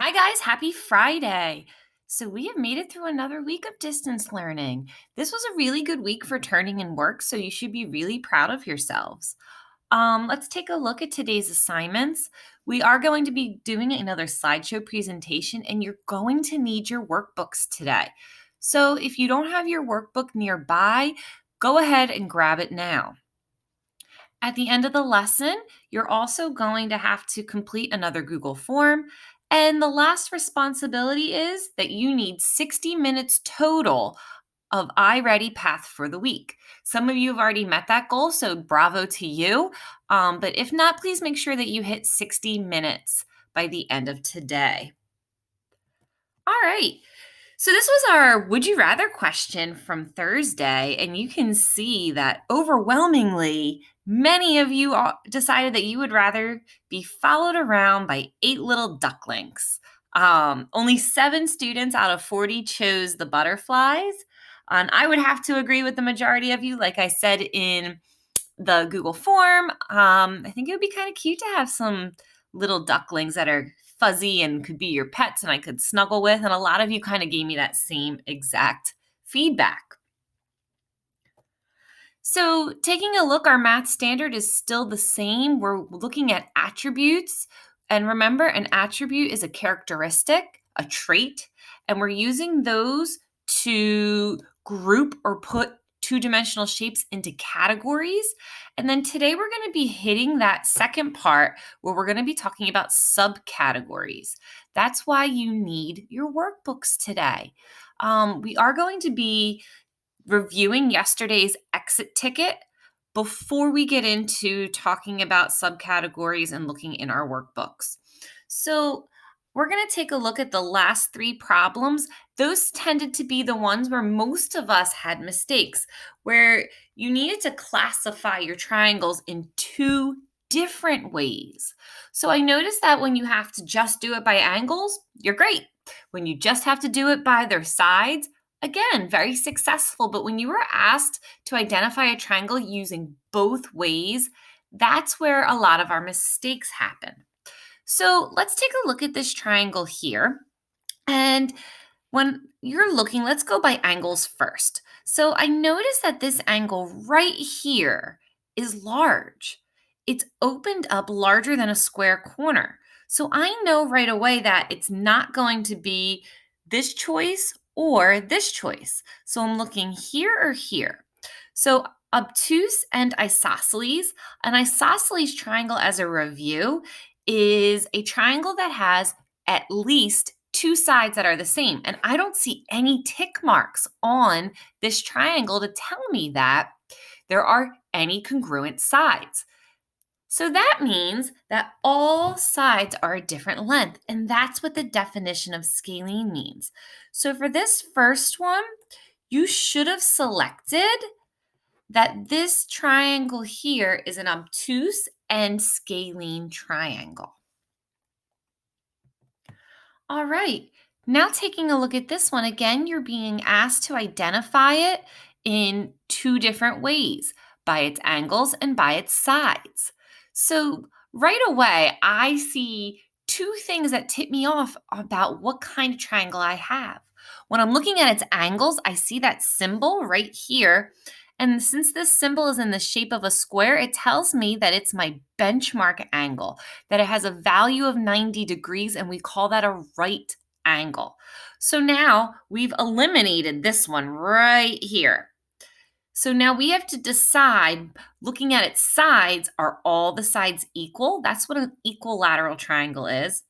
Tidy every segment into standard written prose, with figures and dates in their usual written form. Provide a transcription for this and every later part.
Hi, guys. Happy Friday. So, we have made it through another week of distance learning. This was a really good week for turning in work, so you should be really proud of yourselves. Let's take a look at today's assignments. We are going to be doing another slideshow presentation, and you're going to need your workbooks today. So, if you don't have your workbook nearby, go ahead and grab it now. At the end of the lesson, you're also going to have to complete another Google form. And the last responsibility is that you need 60 minutes total of iReady Path for the week. Some of you have already met that goal, so bravo to you. But if not, please make sure that you hit 60 minutes by the end of today. All right. So this was our would you rather question from Thursday, and you can see that overwhelmingly many of you decided that you would rather be followed around by 8 little ducklings. Only 7 students out of 40 chose the butterflies. And I would have to agree with the majority of you. Like I said in the Google form, I think it would be kind of cute to have some little ducklings that are fuzzy and could be your pets and I could snuggle with. And a lot of you kind of gave me that same exact feedback. So, taking a look, our math standard is still the same. We're looking at attributes. And remember, an attribute is a characteristic, a trait, and we're using those to group or put two-dimensional shapes into categories. And then today we're going to be hitting that second part where we're going to be talking about subcategories. That's why you need your workbooks today. We are going to be reviewing yesterday's exit ticket before we get into talking about subcategories and looking in our workbooks. So, we're going to take a look at the last 3 problems. Those tended to be the ones where most of us had mistakes, where you needed to classify your triangles in 2 different ways. So, I noticed that when you have to just do it by angles, you're great. When you just have to do it by their sides, again, very successful. But when you were asked to identify a triangle using both ways, that's where a lot of our mistakes happen. So let's take a look at this triangle here. And when you're looking, let's go by angles first. So I notice that this angle right here is large. It's opened up larger than a square corner. So I know right away that it's not going to be this choice or this choice. So I'm looking here or here. So obtuse and isosceles. An isosceles triangle, as a review, is a triangle that has at least 2 sides that are the same. And I don't see any tick marks on this triangle to tell me that there are any congruent sides. So that means that all sides are a different length, and that's what the definition of scalene means. So for this first one, you should have selected that this triangle here is an obtuse and scalene triangle. All right. Now taking a look at this one, again, you're being asked to identify it in 2 different ways, by its angles and by its sides. So right away, I see 2 things that tip me off about what kind of triangle I have. When I'm looking at its angles, I see that symbol right here. And since this symbol is in the shape of a square, it tells me that it's my benchmark angle, that it has a value of 90 degrees, and we call that a right angle. So now we've eliminated this one right here. So now we have to decide, looking at its sides, are all the sides equal? That's what an equilateral triangle is.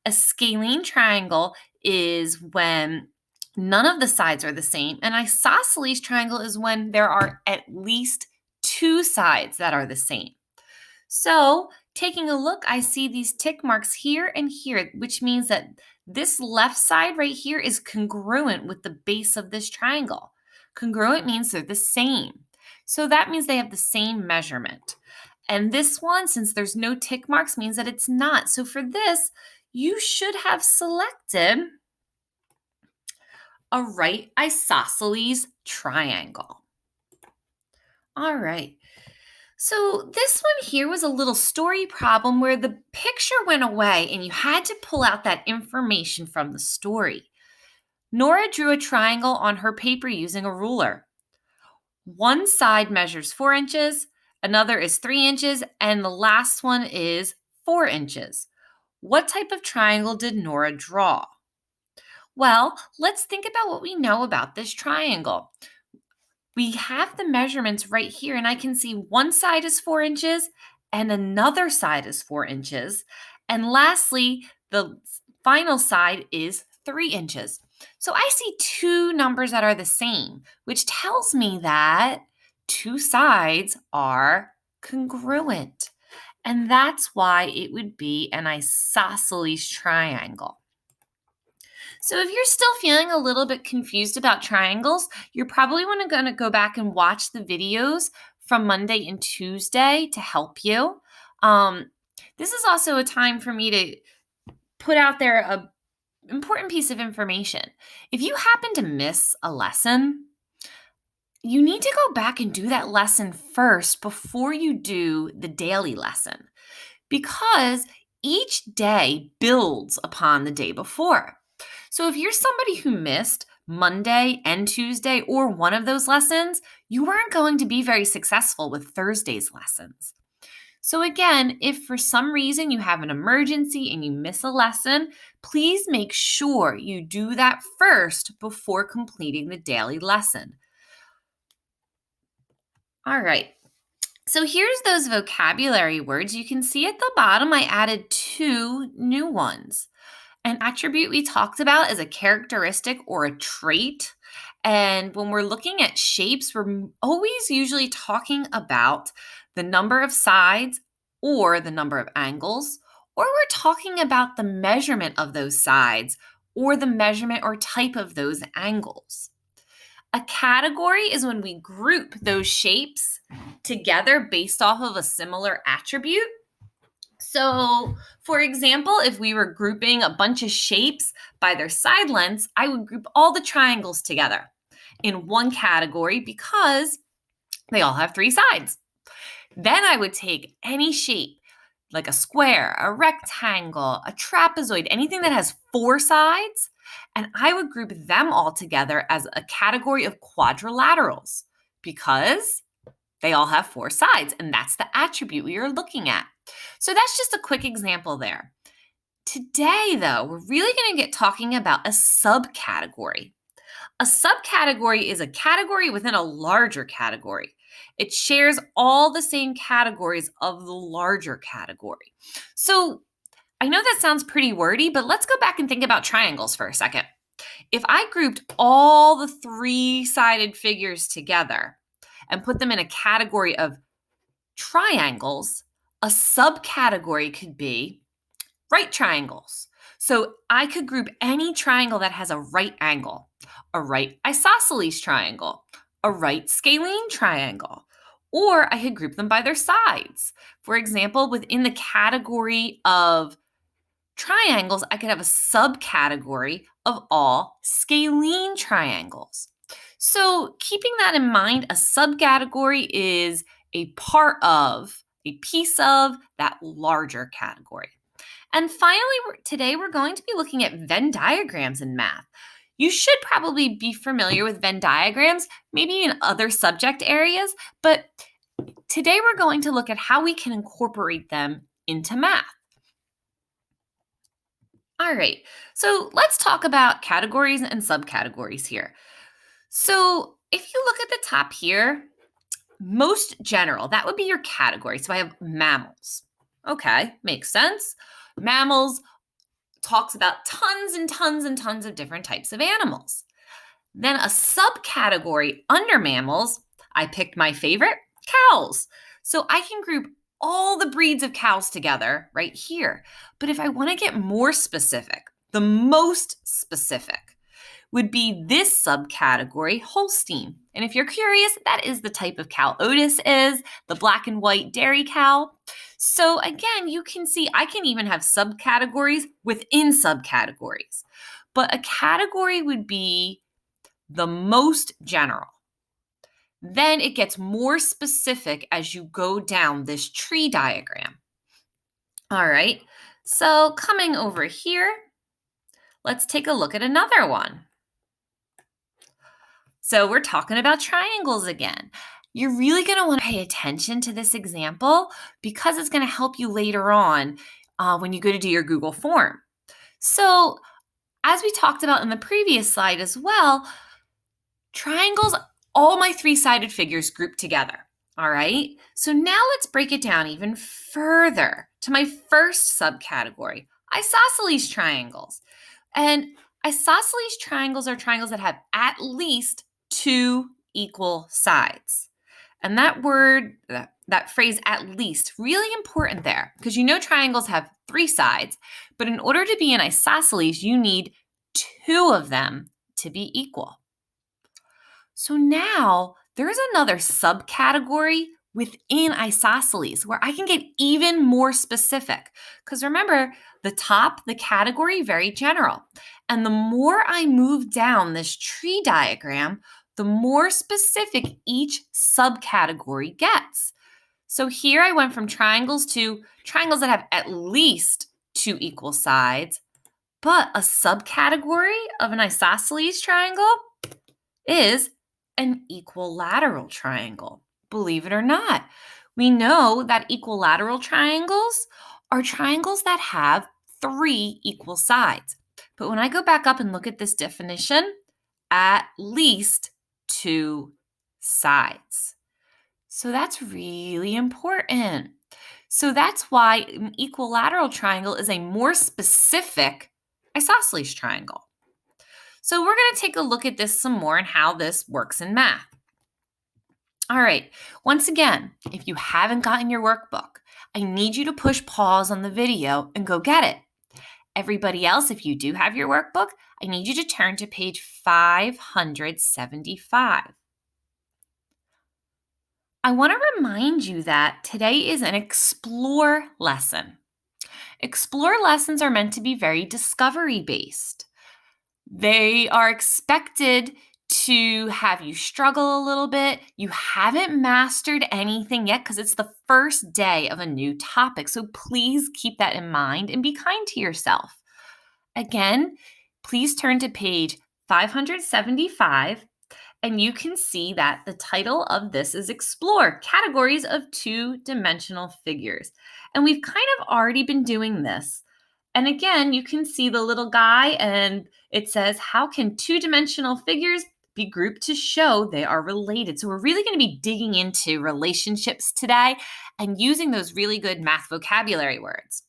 A scalene triangle is when none of the sides are the same. An isosceles triangle is when there are at least 2 sides that are the same. So taking a look, I see these tick marks here and here, which means that this left side right here is congruent with the base of this triangle. Congruent means they're the same. So that means they have the same measurement. And this one, since there's no tick marks, means that it's not. So for this, you should have selected a right isosceles triangle. All right. So this one here was a little story problem where the picture went away and you had to pull out that information from the story. Nora drew a triangle on her paper using a ruler. One side measures 4 inches, another is 3 inches, and the last one is 4 inches. What type of triangle did Nora draw? Well, let's think about what we know about this triangle. We have the measurements right here, and I can see one side is 4 inches and another side is 4 inches. And lastly, the final side is 3 inches. So I see two numbers that are the same, which tells me that two sides are congruent. And that's why it would be an isosceles triangle. So if you're still feeling a little bit confused about triangles, you're probably going to go back and watch the videos from Monday and Tuesday to help you. This is also a time for me to put out there a important piece of information. If you happen to miss a lesson, you need to go back and do that lesson first before you do the daily lesson, because each day builds upon the day before. So if you're somebody who missed Monday and Tuesday or one of those lessons, you weren't going to be very successful with Thursday's lessons. So again, if for some reason you have an emergency and you miss a lesson, please make sure you do that first before completing the daily lesson. All right. So here's those vocabulary words. You can see at the bottom I added 2 new ones. An attribute we talked about is a characteristic or a trait. And when we're looking at shapes, we're always usually talking about the number of sides or the number of angles, or we're talking about the measurement of those sides or the measurement or type of those angles. A category is when we group those shapes together based off of a similar attribute. So, for example, if we were grouping a bunch of shapes by their side lengths, I would group all the triangles together in one category because they all have 3 sides. Then I would take any shape, like a square, a rectangle, a trapezoid, anything that has 4 sides, and I would group them all together as a category of quadrilaterals because they all have 4 sides, and that's the attribute we are looking at. So that's just a quick example there. Today, though, we're really going to get talking about a subcategory. A subcategory is a category within a larger category. It shares all the same categories of the larger category. So I know that sounds pretty wordy, but let's go back and think about triangles for a second. If I grouped all the 3-sided figures together and put them in a category of triangles, a subcategory could be right triangles. So I could group any triangle that has a right angle, a right isosceles triangle, a right scalene triangle, or I could group them by their sides. For example, within the category of triangles, I could have a subcategory of all scalene triangles. So keeping that in mind, a subcategory is a part of, a piece of that larger category. And finally, today we're going to be looking at Venn diagrams in math. You should probably be familiar with Venn diagrams, maybe in other subject areas, but today we're going to look at how we can incorporate them into math. All right, so let's talk about categories and subcategories here. So if you look at the top here, most general, that would be your category. So I have mammals. Okay, makes sense. Mammals talks about tons and tons and tons of different types of animals. Then a subcategory under mammals, I picked my favorite, cows. So I can group all the breeds of cows together right here. But if I want to get more specific, the most specific would be this subcategory, Holstein. And if you're curious, that is the type of cow Otis is, the black and white dairy cow. So again, you can see I can even have subcategories within subcategories. But a category would be the most general. Then it gets more specific as you go down this tree diagram. All right, so coming over here, let's take a look at another one. So we're talking about triangles again. You're really going to want to pay attention to this example because it's going to help you later on when you go to do your Google form. So as we talked about in the previous slide as well, triangles, all my three-sided figures grouped together. All right, so now let's break it down even further to my first subcategory, isosceles triangles. And isosceles triangles are triangles that have at least two equal sides. And that word, that phrase at least, really important there because you know triangles have three sides, but in order to be an isosceles, you need two of them to be equal. So now there's another subcategory within isosceles where I can get even more specific. Because remember, the category, very general. And the more I move down this tree diagram, the more specific each subcategory gets. So here I went from triangles to triangles that have at least two equal sides, but a subcategory of an isosceles triangle is an equilateral triangle. Believe it or not, we know that equilateral triangles are triangles that have three equal sides. But when I go back up and look at this definition, at least two sides. So that's really important. So that's why an equilateral triangle is a more specific isosceles triangle. So we're going to take a look at this some more and how this works in math. All right, once again, if you haven't gotten your workbook, I need you to push pause on the video and go get it. Everybody else, if you do have your workbook, I need you to turn to page 575. I want to remind you that today is an Explore lesson. Explore lessons are meant to be very discovery-based. They are expected to have you struggle a little bit. You haven't mastered anything yet because it's the first day of a new topic. So please keep that in mind and be kind to yourself. Again, please turn to page 575 and you can see that the title of this is Explore, Categories of Two-Dimensional Figures. And we've kind of already been doing this. And again, you can see the little guy and it says, how can two-dimensional figures be grouped to show they are related? So we're really going to be digging into relationships today and using those really good math vocabulary words.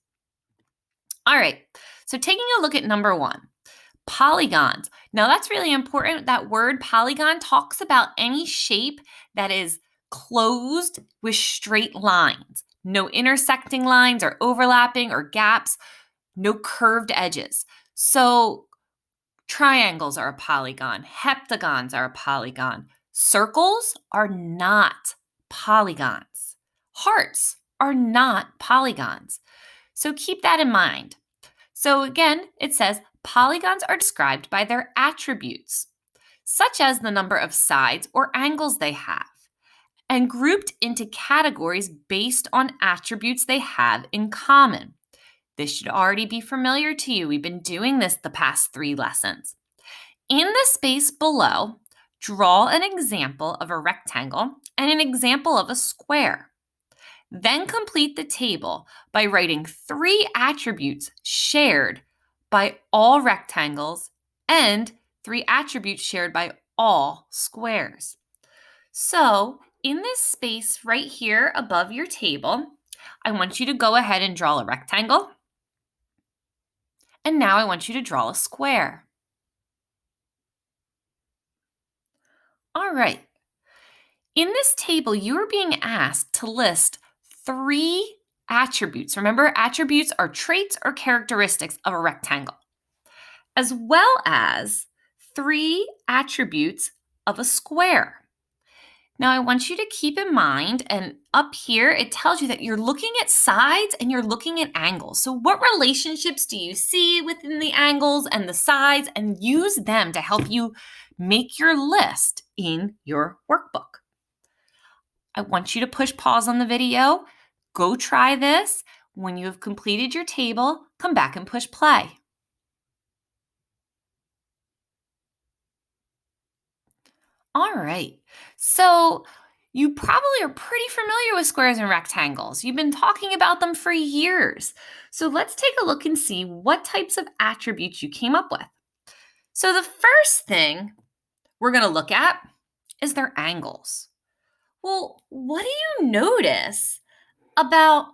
All right, so taking a look at number one, polygons. Now that's really important. That word polygon talks about any shape that is closed with straight lines. No intersecting lines or overlapping or gaps. No curved edges. So triangles are a polygon. Heptagons are a polygon. Circles are not polygons. Hearts are not polygons. So keep that in mind. So again, it says polygons are described by their attributes, such as the number of sides or angles they have, and grouped into categories based on attributes they have in common. This should already be familiar to you. We've been doing this the past 3 lessons. In the space below, draw an example of a rectangle and an example of a square. Then complete the table by writing 3 attributes shared by all rectangles and 3 attributes shared by all squares. So in this space right here above your table, I want you to go ahead and draw a rectangle. And now I want you to draw a square. All right. In this table, you are being asked to list 3 attributes. Remember, attributes are traits or characteristics of a rectangle, as well as 3 attributes of a square. Now, I want you to keep in mind, and up here, it tells you that you're looking at sides and you're looking at angles. So what relationships do you see within the angles and the sides, and use them to help you make your list in your workbook. I want you to push pause on the video. Go try this. When you have completed your table, come back and push play. All right. So you probably are pretty familiar with squares and rectangles. You've been talking about them for years. So let's take a look and see what types of attributes you came up with. So the first thing we're going to look at is their angles. Well, what do you notice about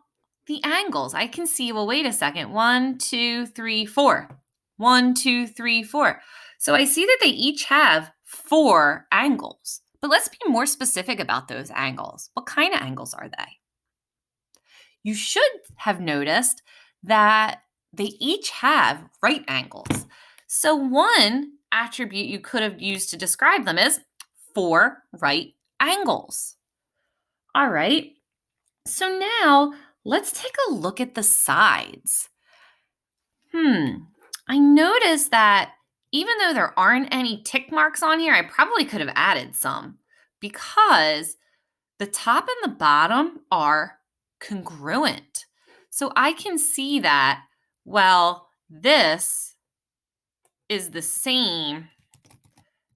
the angles? I can see, well, wait a second. 1, 2, 3, 4. 1, 2, 3, 4. So I see that they each have 4 angles. But let's be more specific about those angles. What kind of angles are they? You should have noticed that they each have right angles. So one attribute you could have used to describe them is 4 right angles. All right. So now let's take a look at the sides. I noticed that even though there aren't any tick marks on here, I probably could have added some because the top and the bottom are congruent. So I can see that, well, this is the same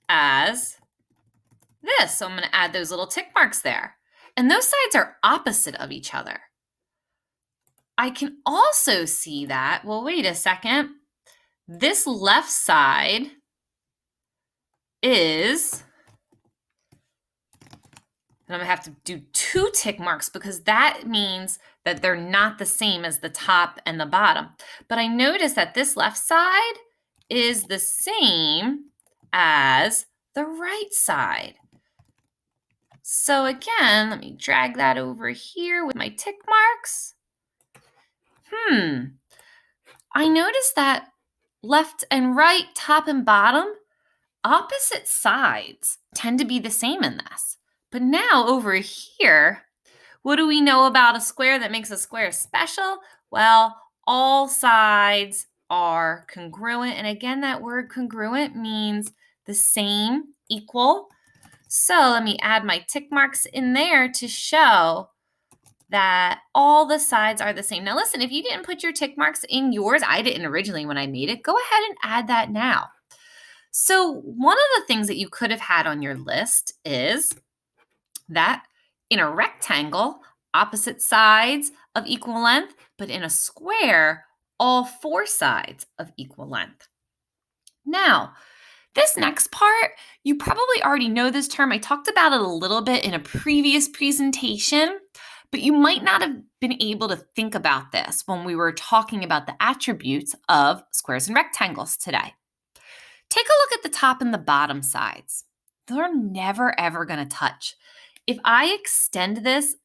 as this. So I'm going to add those little tick marks there. And those sides are opposite of each other. I can also see that, well, wait a second. This left side is, and I'm going to have to do 2 tick marks because that means that they're not the same as the top and the bottom. But I notice that this left side is the same as the right side. So again, let me drag that over here with my tick marks. I noticed that left and right, top and bottom, opposite sides tend to be the same in this. But now over here, what do we know about a square that makes a square special? Well, all sides are congruent. And again, that word congruent means the same, equal. So let me add my tick marks in there to show that all the sides are the same. Now listen, if you didn't put your tick marks in yours, I didn't originally when I made it, go ahead and add that now. So one of the things that you could have had on your list is that in a rectangle, opposite sides of equal length, but in a square, all 4 sides of equal length. Now, this next part, you probably already know this term. I talked about it a little bit in a previous presentation, but you might not have been able to think about this when we were talking about the attributes of squares and rectangles today. Take a look at the top and the bottom sides. They're never, ever going to touch. If I extend this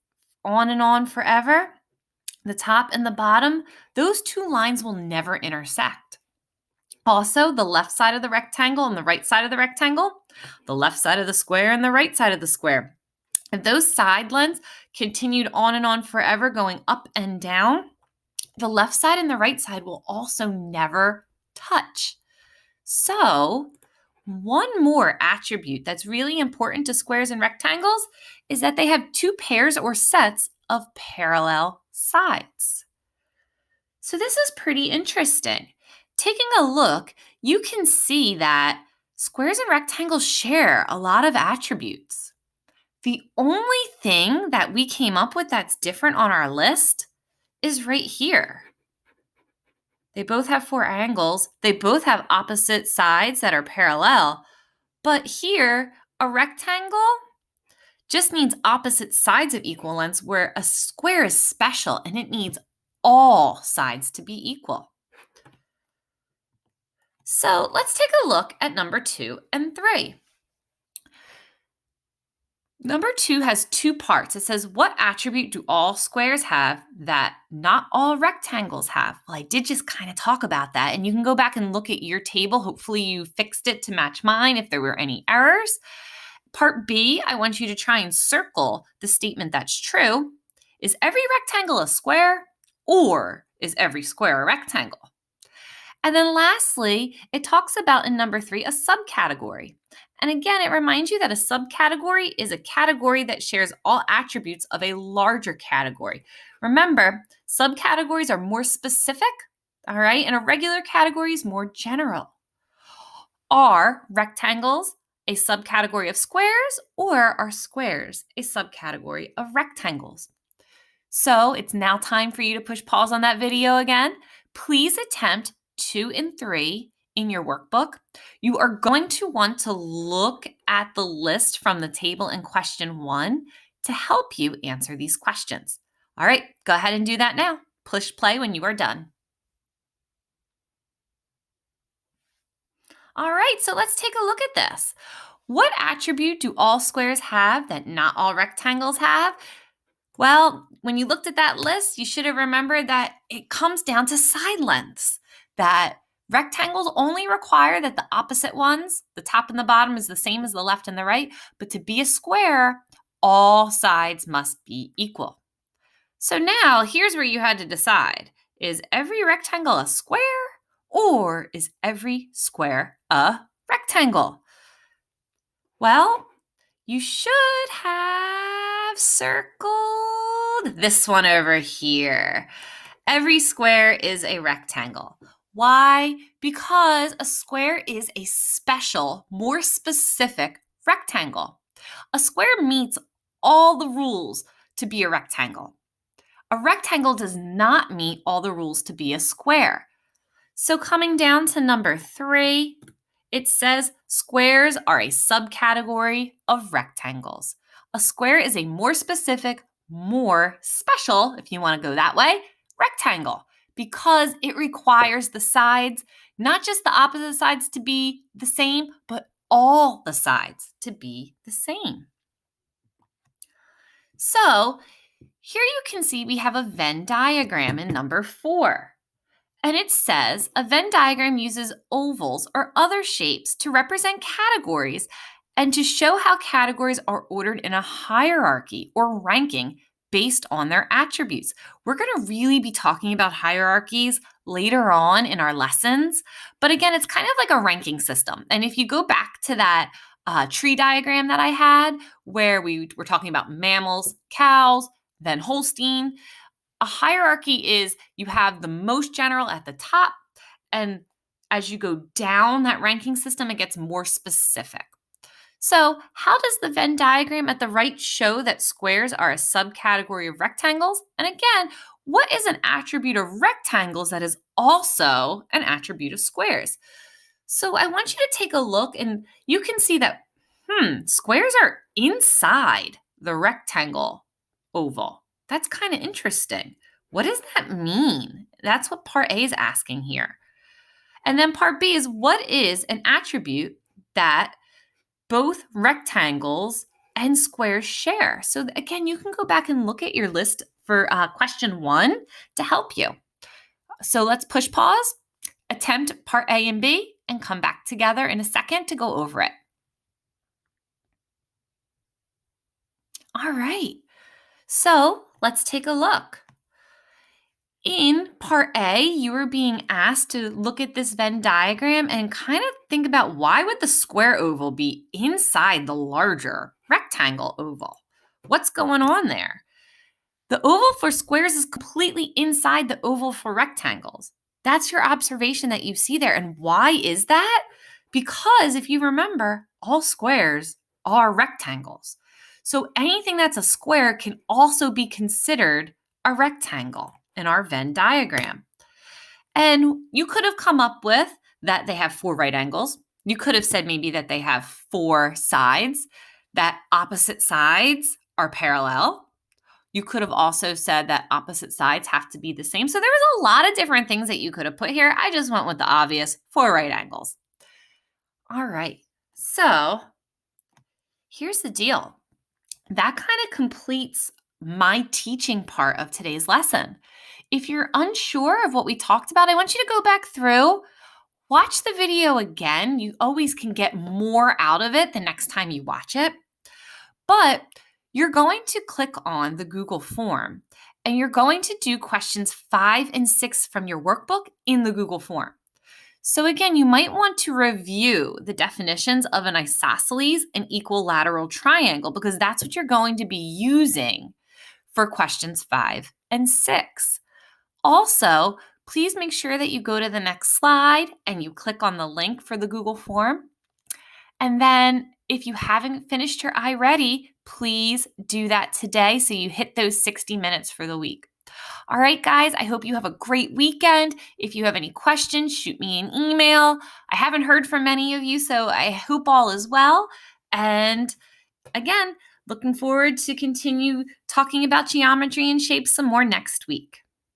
on and on forever, the top and the bottom, those 2 lines will never intersect. Also, the left side of the rectangle and the right side of the rectangle, the left side of the square and the right side of the square. If those side lines continued on and on forever, going up and down, the left side and the right side will also never touch. So, one more attribute that's really important to squares and rectangles is that they have 2 pairs or sets of parallel sides. So this is pretty interesting. Taking a look, you can see that squares and rectangles share a lot of attributes. The only thing that we came up with that's different on our list is right here. They both have 4 angles. They both have opposite sides that are parallel. But here, a rectangle just needs opposite sides of equal lengths, where a square is special and it needs all sides to be equal. So let's take a look at number 2 and 3. Number 2 has 2 parts. It says, what attribute do all squares have that not all rectangles have? Well, I did just kind of talk about that, and you can go back and look at your table. Hopefully you fixed it to match mine if there were any errors. Part B, I want you to try and circle the statement that's true. Is every rectangle a square, or is every square a rectangle? And then lastly, it talks about in number 3 a subcategory. And again, it reminds you that a subcategory is a category that shares all attributes of a larger category. Remember, subcategories are more specific, all right, and a regular category is more general. Are rectangles a subcategory of squares, or are squares a subcategory of rectangles? So it's now time for you to push pause on that video again. Please attempt 2 and 3 in your workbook. You are going to want to look at the list from the table in question 1 to help you answer these questions. All right, go ahead and do that now. Push play when you are done. All right, so let's take a look at this. What attribute do all squares have that not all rectangles have? Well, when you looked at that list, you should have remembered that it comes down to side lengths, that rectangles only require that the opposite ones, the top and the bottom, is the same as the left and the right, but to be a square, all sides must be equal. So now here's where you had to decide. Is every rectangle a square, or is every square a rectangle? Well, you should have circled this one over here. Every square is a rectangle. Why? Because a square is a special, more specific rectangle. A square meets all the rules to be a rectangle. A rectangle does not meet all the rules to be a square. So coming down to number 3, it says squares are a subcategory of rectangles. A square is a more specific, more special, if you want to go that way, rectangle, because it requires the sides, not just the opposite sides to be the same, but all the sides to be the same. So here you can see we have a Venn diagram in number 4. And it says a Venn diagram uses ovals or other shapes to represent categories and to show how categories are ordered in a hierarchy or ranking based on their attributes. We're going to really be talking about hierarchies later on in our lessons. But again, it's kind of like a ranking system. And if you go back to that tree diagram that I had where we were talking about mammals, cows, then Holstein, a hierarchy is you have the most general at the top, and as you go down that ranking system, it gets more specific. So how does the Venn diagram at the right show that squares are a subcategory of rectangles? And again, what is an attribute of rectangles that is also an attribute of squares? So I want you to take a look, and you can see that, squares are inside the rectangle oval. That's kind of interesting. What does that mean? That's what part A is asking here. And then part B is, what is an attribute that both rectangles and squares share? So again, you can go back and look at your list for question 1 to help you. So let's push pause, attempt part A and B, and come back together in a second to go over it. All right. So let's take a look. In part A, you were being asked to look at this Venn diagram and kind of think about, why would the square oval be inside the larger rectangle oval? What's going on there? The oval for squares is completely inside the oval for rectangles. That's your observation that you see there. And why is that? Because if you remember, all squares are rectangles. So anything that's a square can also be considered a rectangle in our Venn diagram. And you could have come up with that they have 4 right angles. You could have said maybe that they have 4 sides, that opposite sides are parallel. You could have also said that opposite sides have to be the same. So there was a lot of different things that you could have put here. I just went with the obvious 4 right angles. All right, so here's the deal. That kind of completes my teaching part of today's lesson. If you're unsure of what we talked about, I want you to go back through, watch the video again. You always can get more out of it the next time you watch it. But you're going to click on the Google form, and you're going to do questions 5 and 6 from your workbook in the Google form. So again, you might want to review the definitions of an isosceles and equilateral triangle because that's what you're going to be using for questions 5 and 6. Also, please make sure that you go to the next slide and you click on the link for the Google form. And then if you haven't finished your iReady, please do that today so you hit those 60 minutes for the week. All right, guys, I hope you have a great weekend. If you have any questions, shoot me an email. I haven't heard from many of you, so I hope all is well. And again, looking forward to continue talking about geometry and shapes some more next week.